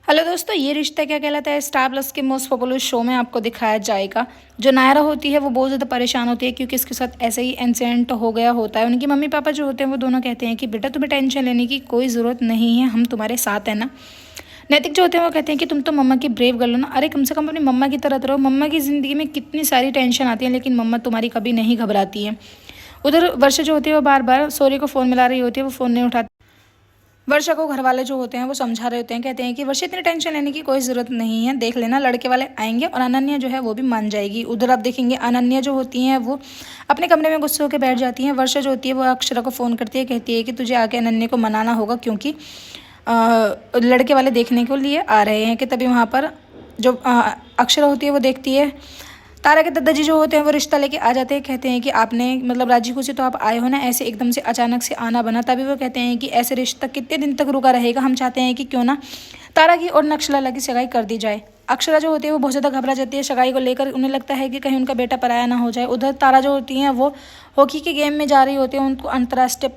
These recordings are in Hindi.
हेलो दोस्तों, ये रिश्ता क्या कहलाता है स्टार प्लस के मोस्ट पॉपुलर शो में आपको दिखाया जाएगा। जो नायरा होती है वो बहुत ज़्यादा परेशान होती है क्योंकि इसके साथ ऐसे ही इंसिडेंट हो गया होता है। उनकी मम्मी पापा जो होते हैं वो दोनों कहते हैं कि बेटा तुम्हें टेंशन लेने की कोई ज़रूरत नहीं है, हम तुम्हारे साथ हैं ना। नैतिक जो होते हैं वो कहते हैं कि तुम तो मम्मा की ब्रेव गर्ल हो ना, अरे कम से कम अपनी मम्मा की तरह रहो। मम्मा की ज़िंदगी में कितनी सारी टेंशन आती है लेकिन मम्मा तुम्हारी कभी नहीं घबराती है। उधर वर्षा जो होती है वो बार बार सॉरी को फ़ोन मिला रही होती है, वो फ़ोन नहीं उठाती। वर्षा को घर वाले जो होते हैं वो समझा रहे होते हैं, कहते हैं कि वर्षा इतनी टेंशन लेने की कोई ज़रूरत नहीं है, देख लेना लड़के वाले आएंगे और अनन्या जो है वो भी मान जाएगी। उधर आप देखेंगे अनन्या जो होती हैं वो अपने कमरे में गुस्से होकर बैठ जाती हैं। वर्षा जो होती है वो अक्षरा को फ़ोन करती है, कहती है कि तुझे आके अनन्या को मनाना होगा क्योंकि लड़के वाले देखने के लिए आ रहे हैं। कि तभी वहाँ पर जो अक्षरा होती है वो देखती है तारा के दादाजी जो होते हैं वो रिश्ता लेके आ जाते हैं। कहते हैं कि आपने मतलब राजी खुशी तो आप आए हो ना, ऐसे एकदम से अचानक से आना बना। तभी वो कहते हैं कि ऐसे रिश्ता कितने दिन तक रुका रहेगा, हम चाहते हैं कि क्यों ना तारा की और नक्शला की सगाई कर दी जाए। अक्षरा जो होती है वो बहुत ज़्यादा घबरा जाती है सगाई को लेकर, उन्हें लगता है कि कहीं उनका बेटा पराया ना हो जाए। उधर तारा जो होती हैं वो हॉकी के गेम में जा रही होती है, उनको अंतर्राष्ट्रीय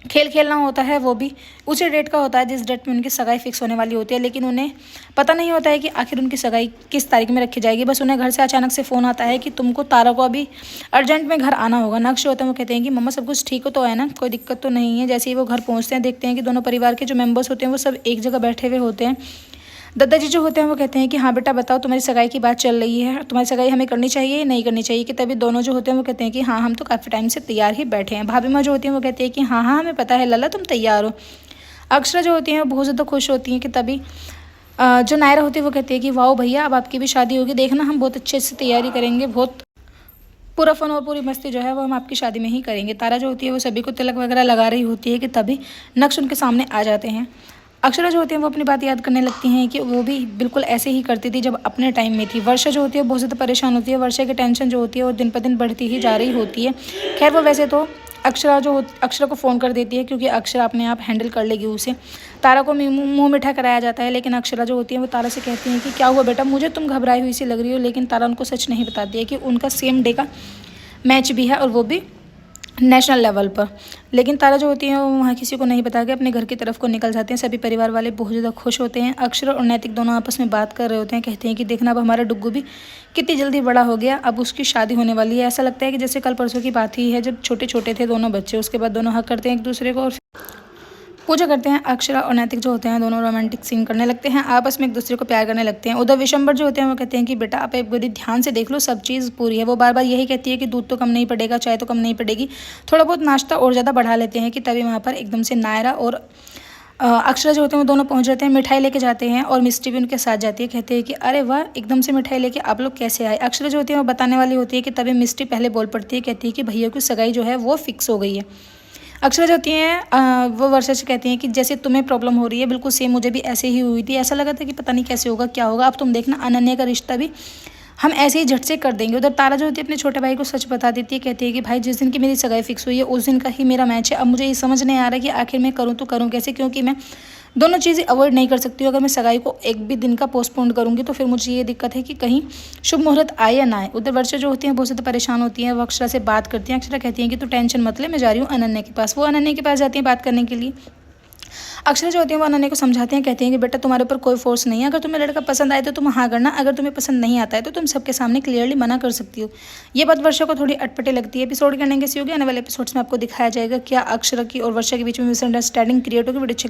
खेल खेलना होता है, वो भी उसी डेट का होता है जिस डेट में उनकी सगाई फिक्स होने वाली होती है। लेकिन उन्हें पता नहीं होता है कि आखिर उनकी सगाई किस तारीख में रखी जाएगी। बस उन्हें घर से अचानक से फ़ोन आता है कि तुमको तारा को अभी अर्जेंट में घर आना होगा। नक्श होते हैं वो कहते हैं कि मम्मा सब कुछ ठीक हो तो है ना, कोई दिक्कत तो नहीं है। जैसे ही वो घर पहुँचते हैं देखते हैं कि दोनों परिवार के जो मेम्बर्स होते हैं वो सब एक जगह बैठे हुए होते हैं। दादाजी जो होते हैं वो कहते हैं कि हाँ बेटा बताओ, तुम्हारी सगाई की बात चल रही है, तुम्हारी सगाई हमें करनी चाहिए या नहीं करनी चाहिए। कि तभी दोनों जो होते हैं वो कहते हैं कि हाँ हम तो काफ़ी टाइम से तैयार ही बैठे हैं। भाभी माँ जो होती हैं वो कहती है कि हाँ हाँ हमें पता है लला तुम तैयार हो। अक्षरा जो होती हैं वो बहुत ज़्यादा खुश होती हैं। कि तभी जो नायरा होती है वो कहती है कि वाओ भैया अब आपकी भी शादी होगी, देखना हम बहुत अच्छे से तैयारी करेंगे, बहुत पूरा फन और पूरी मस्ती जो है वो हम आपकी शादी में ही करेंगे। तारा जो होती है वो सभी को तिलक वगैरह लगा रही होती है। कि तभी नक्श उनके सामने आ जाते हैं। अक्षरा जो होती है वो अपनी बात याद करने लगती हैं कि वो भी बिल्कुल ऐसे ही करती थी जब अपने टाइम में थी। वर्षा जो होती है बहुत ज़्यादा परेशान होती है, वर्षा की टेंशन जो होती है वो दिन पर दिन बढ़ती ही जा रही होती है। खैर वो वैसे तो अक्षरा को फ़ोन कर देती है क्योंकि अक्षरा अपने आप हैंडल कर लेगी उसे। तारा को मुँह मीठा कराया जाता है लेकिन अक्षरा जो होती है वो तारा से कहती हैं कि क्या हुआ बेटा, मुझे तुम घबराई हुई सी लग रही हो। लेकिन तारा उनको सच नहीं बताती है कि उनका सेम डे का मैच भी है और वो भी नेशनल लेवल पर। लेकिन तारा जो होती है वो वहाँ किसी को नहीं बता के अपने घर की तरफ को निकल जाते हैं। सभी परिवार वाले बहुत ज़्यादा खुश होते हैं। अक्षर और नैतिक दोनों आपस में बात कर रहे होते हैं, कहते हैं कि देखना अब हमारा डुग्गू भी कितनी जल्दी बड़ा हो गया, अब उसकी शादी होने वाली है। ऐसा लगता है कि जैसे कल परसों की बात ही है जब छोटे छोटे थे दोनों बच्चे। उसके बाद दोनों हक करते हैं एक दूसरे को और पूजा करते हैं। अक्षरा और नैतिक जो होते हैं दोनों रोमांटिक सीन करने लगते हैं, आपस में एक दूसरे को प्यार करने लगते हैं। उधर विशंबर जो होते हैं वो कहते हैं कि बेटा आप एक बारी ध्यान से देख लो, सब चीज़ पूरी है। वो बार बार यही कहती है कि दूध तो कम नहीं पड़ेगा, चाय तो कम नहीं पड़ेगी, थोड़ा बहुत नाश्ता और ज़्यादा बढ़ा लेते हैं। कि तभी वहाँ पर एकदम से नायरा और अक्षरा जो होते हैं वो दोनों पहुंच जाते हैं, मिठाई लेके जाते हैं और मिस्टी भी उनके साथ जाती है। कहते हैं कि अरे वाह एकदम से मिठाई लेके आप लोग कैसे आए। अक्षरा जो होती है वो बताने वाली होती है कि तभी मिस्टी पहले बोल पड़ती है, कहती है कि भैया की सगाई जो है वो फिक्स हो गई है। अक्षरा जो होती हैं वो वर्षा से कहती हैं कि जैसे तुम्हें प्रॉब्लम हो रही है बिल्कुल सेम मुझे भी ऐसे ही हुई थी, ऐसा लगा था कि पता नहीं कैसे होगा क्या होगा। अब तुम देखना अनन्या का रिश्ता भी हम ऐसे ही झट से कर देंगे। उधर तारा जो होती है अपने छोटे भाई को सच बता देती है, कहती है कि भाई जिस दिन की मेरी सगाई फिक्स हुई है उस दिन का ही मेरा मैच है। अब मुझे ये समझ नहीं आ रहा कि आखिर मैं करूँ तो करूँ कैसे, क्योंकि मैं दोनों चीज़ें अवॉइड नहीं कर सकती हूँ। अगर मैं सगाई को एक भी दिन का पोस्टपोन करूँगी तो फिर मुझे ये दिक्कत है कि कहीं शुभ मुहूर्त आए या ना आए। उधर वर्षा जो होती है बहुत ज़्यादा परेशान होती है, वो अक्षरा से बात करती हैं। अक्षरा कहती हैं कि तू टेंशन मत ले, मैं जा रही हूँ अनन्या के पास। वो अनन्या के पास जाती है बात करने के लिए। अक्षरा जो होती है वो अनन्या को समझाते हैं, कहती हैं कि बेटा तुम्हारे ऊपर कोई फोर्स नहीं है, अगर तुम्हें लड़का पसंद आए तो तुम हाँ करना, अगर तुम्हें पसंद नहीं आता है तो तुम सबके सामने क्लियरली मना कर सकती हो। ये बात वर्षा को थोड़ी अटपटे लगती है। एपिसोड के एंडिंग कैसी होगी आने वाले एपिसोड्स में आपको दिखाया जाएगा। क्या अक्षरा की और वर्षा के बीच में मिसअंडरस्टैंडिंग क्रिएट होगी। वीडियो अच्छी